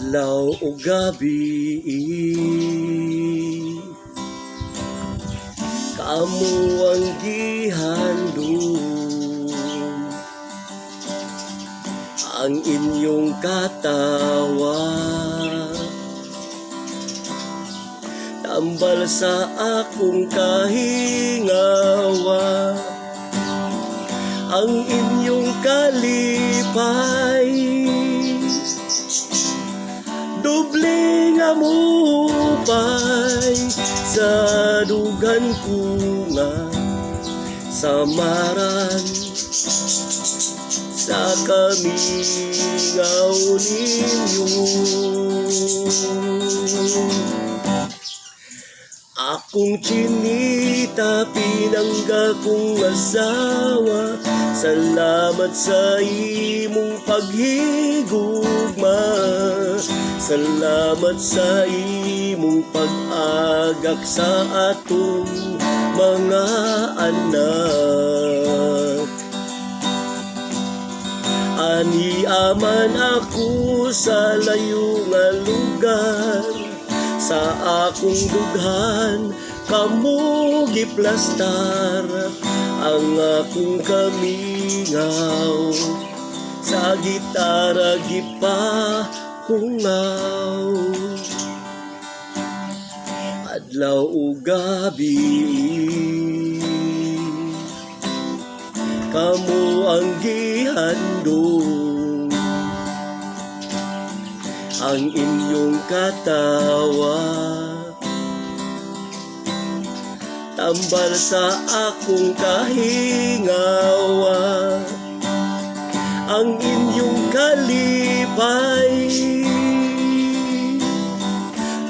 Adlaw o gabi, kamo ang gihandom, ang inyong katawa tambal sa akong kahingawa, ang inyong kalipay doble nga mupay sa dugan ko nga samaran sa kamingaw ninyo. Akong chinita, pinangga kong asawa, salamat sa imong paghigugma, salamat sa imong pag-agak sa atong mga anak. Aniaman ako sa layo nga lugar, sa akong dughan kamo giplastar, ang akong kamingaw sa gitara gipahungaw. Adlaw o gabi, kamo ang gihandom, ang inyong katawa tambal sa akong kahingawa, ang inyong kalipay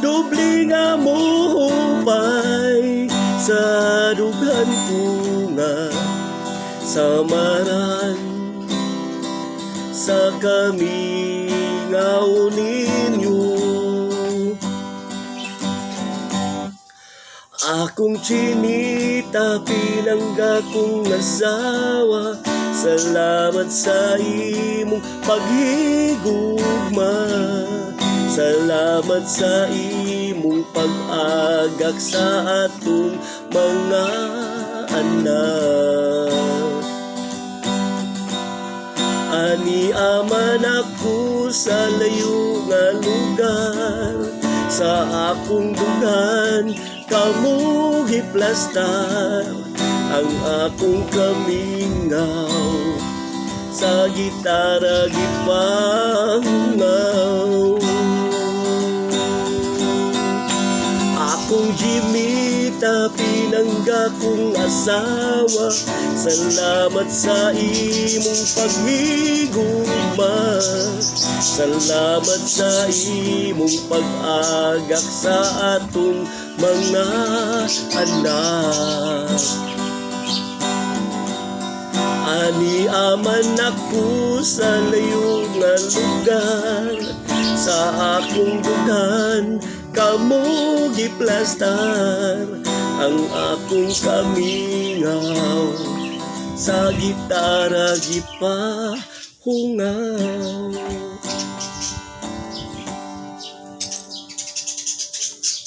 doble nga muhupay sa dughan ko nga samaran sa kamingaw ninyo. Akong chinita, pinangga kong asawa, salamat sa imong paghigugma, salamat sa imong pag-agak sa atong mga anak. Aniaman ako sa layo nga lugar, sa akong dugan kamo giplastar, ang akong kamingaw sa gitara gipangaw. Akong jimita, pinangga kong asawa, salamat sa imong paghigugma, salamat sa imong pag-agak sa atong mga anak. Aniaman ako sa layo nga lugar, sa akong dughan kamo giplastar, ang akong kamingaw sa gitara gipahungaw.